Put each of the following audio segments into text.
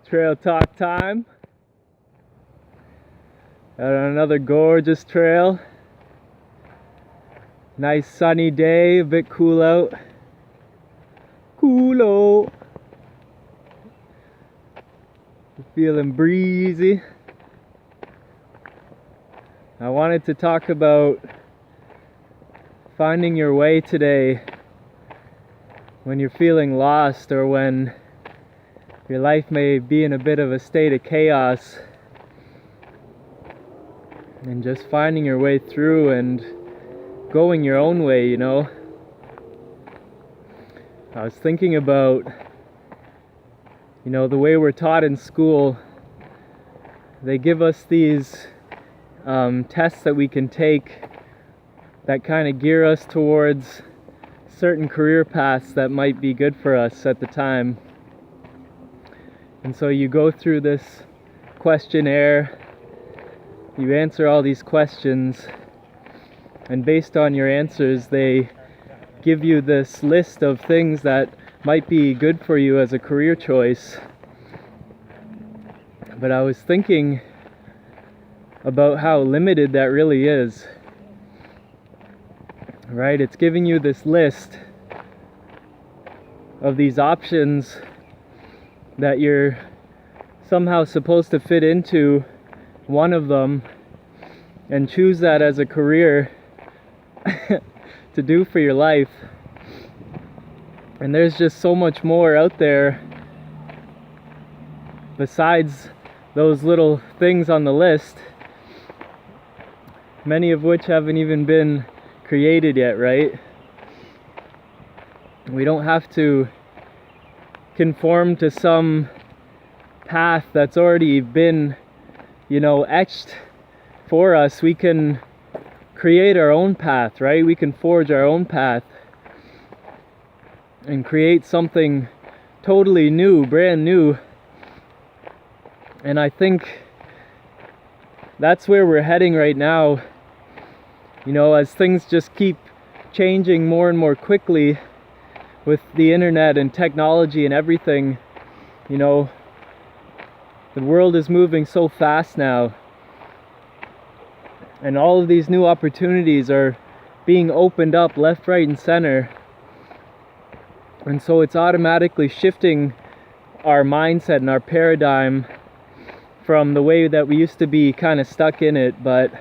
Trail talk time. Out on another gorgeous trail. Nice sunny day, a bit cool out. Cool-o. Feeling breezy. I wanted to talk about finding your way today when you're feeling lost or when your life may be in a bit of a state of chaos, and just finding your way through and going your own way, I was thinking about, the way we're taught in school. They give us these tests that we can take that kind of gear us towards certain career paths that might be good for us at the time. And so you go through this questionnaire, you answer all these questions, and based on your answers, they give you this list of things that might be good for you as a career choice. But I was thinking about how limited that really is. Right? It's giving you this list of these options that you're somehow supposed to fit into one of them and choose that as a career to do for your life. And there's just so much more out there besides those little things on the list, many of which haven't even been created yet, right? We don't have to conform to some path that's already been, etched for us. We can create our own path, right? We can forge our own path and create something totally new, brand new. And I think that's where we're heading right now. As things just keep changing more and more quickly with the internet and technology and everything, the world is moving so fast now. And all of these new opportunities are being opened up left, right, and center. And so it's automatically shifting our mindset and our paradigm from the way that we used to be kind of stuck in it. But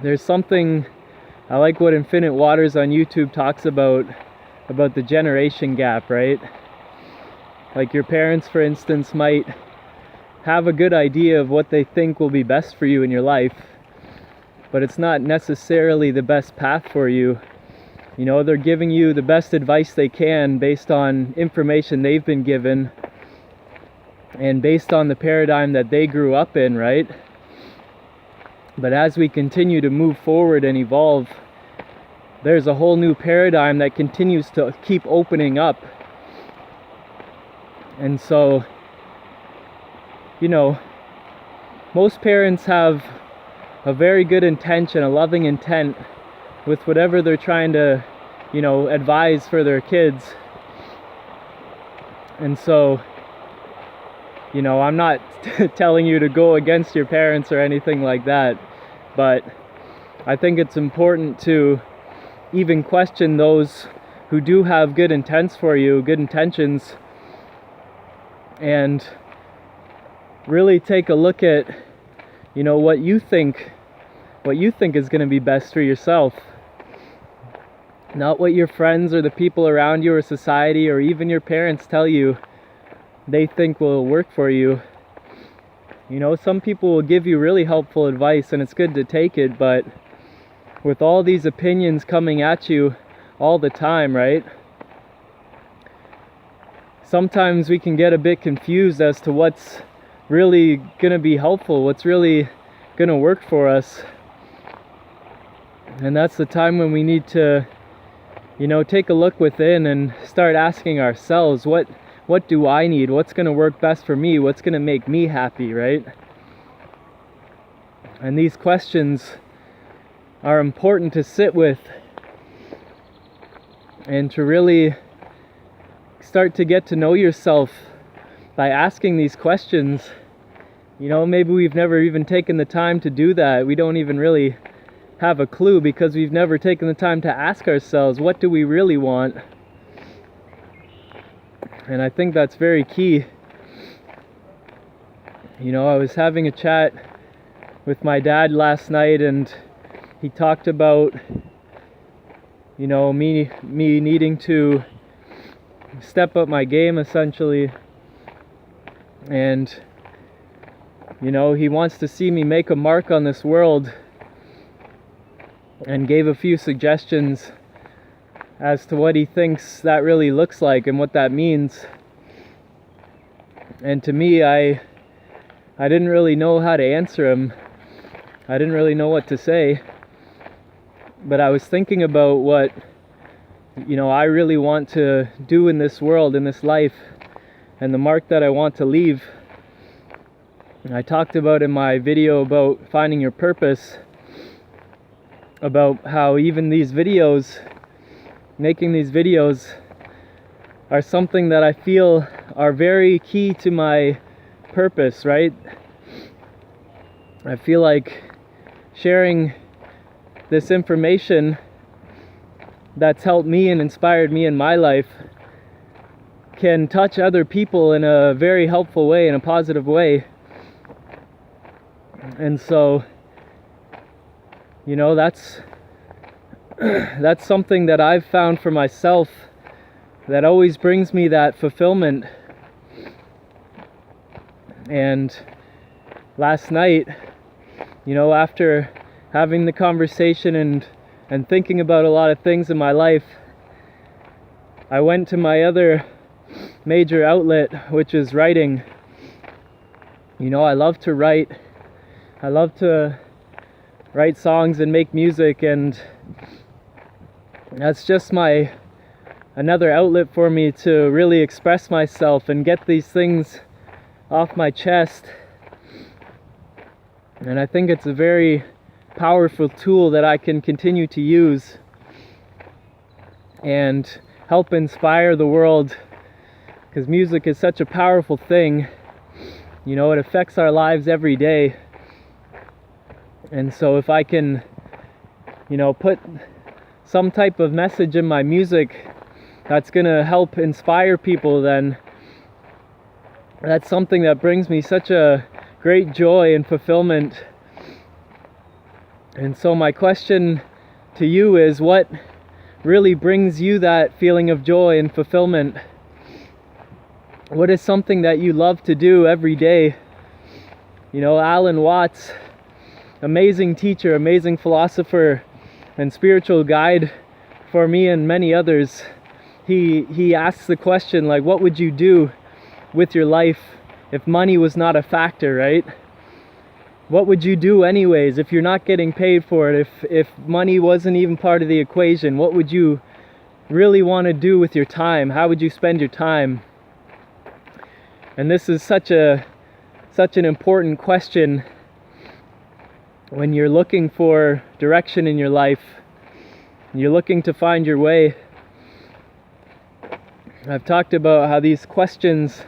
there's something, I like what Infinite Waters on YouTube talks about the generation gap, right? Like your parents, for instance, might have a good idea of what they think will be best for you in your life, but it's not necessarily the best path for you. They're giving you the best advice they can based on information they've been given and based on the paradigm that they grew up in, right? But as we continue to move forward and evolve, there's a whole new paradigm that continues to keep opening up. And so, most parents have a very good intention, a loving intent with whatever they're trying to, advise for their kids. And so, I'm not telling you to go against your parents or anything like that, but I think it's important to even question those who do have good intents for you, good intentions, and really take a look at, what you think is going to be best for yourself. Not what your friends or the people around you or society or even your parents tell you they think will work for you. Some people will give you really helpful advice and it's good to take it, but with all these opinions coming at you all the time, right? Sometimes we can get a bit confused as to what's really gonna be helpful, what's really gonna work for us. And that's the time when we need to, take a look within and start asking ourselves, what do I need? What's going to work best for me? What's going to make me happy, right? And these questions are important to sit with and to really start to get to know yourself by asking these questions. Maybe we've never even taken the time to do that. We don't even really have a clue because we've never taken the time to ask ourselves, what do we really want? And I think that's very key. I was having a chat with my dad last night, and he talked about, me needing to step up my game, essentially. And, he wants to see me make a mark on this world, and gave a few suggestions as to what he thinks that really looks like and what that means. And to me, I didn't really know how to answer him. I didn't really know what to say. But I was thinking about what, I really want to do in this world, in this life, and the mark that I want to leave. And I talked about in my video about finding your purpose, about how even these videos, making these videos, are something that I feel are very key to my purpose, right? I feel like sharing this information that's helped me and inspired me in my life can touch other people in a very helpful way, in a positive way. And so, that's something that I've found for myself that always brings me that fulfillment. And last night, after having the conversation and thinking about a lot of things in my life, I went to my other major outlet, which is writing. I love to write. I love to write songs and make music, and that's just another outlet for me to really express myself and get these things off my chest. And I think it's a very powerful tool that I can continue to use and help inspire the world, because music is such a powerful thing. It affects our lives every day. And so if I can, put some type of message in my music that's going to help inspire people, then that's something that brings me such a great joy and fulfillment. And so my question to you is, what really brings you that feeling of joy and fulfillment? What is something that you love to do every day? Alan Watts, amazing teacher, amazing philosopher, and spiritual guide for me and many others. He asks the question, like, what would you do with your life if money was not a factor, right? What would you do anyways if you're not getting paid for it? If money wasn't even part of the equation, what would you really want to do with your time? How would you spend your time? And this is such an important question when you're looking for direction in your life, you're looking to find your way. I've talked about how these questions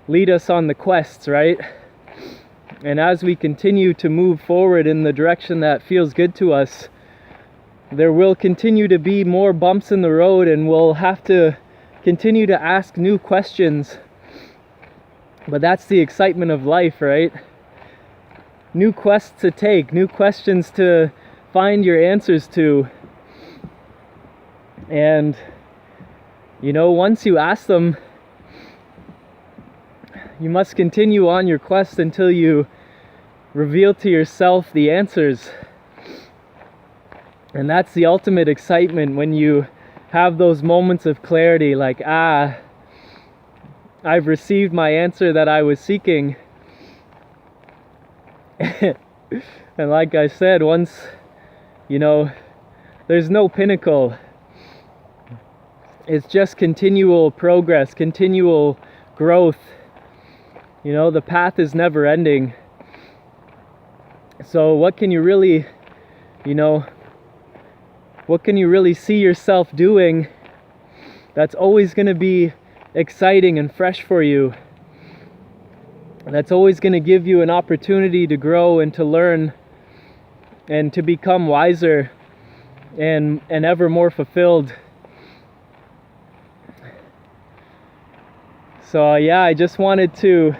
lead us on the quests, right? And as we continue to move forward in the direction that feels good to us, there will continue to be more bumps in the road, and we'll have to continue to ask new questions. But that's the excitement of life, right? New quests to take, new questions to find your answers to. And, once you ask them, you must continue on your quest until you reveal to yourself the answers. And that's the ultimate excitement, when you have those moments of clarity, like, I've received my answer that I was seeking. And like I said, once, there's no pinnacle. It's just continual progress, continual growth. The path is never ending. So what can you really see yourself doing that's always going to be exciting and fresh for you? that's always going to give you an opportunity to grow and to learn and to become wiser and ever more fulfilled. So yeah, I just wanted to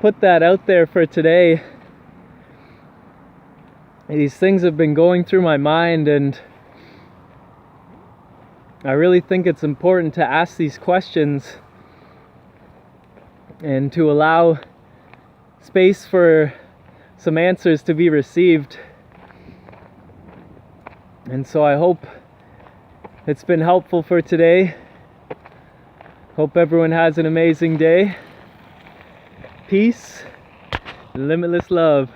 put that out there for today. These things have been going through my mind, and I really think it's important to ask these questions and to allow space for some answers to be received. And so I hope it's been helpful for today. Hope everyone has an amazing day. Peace, limitless love.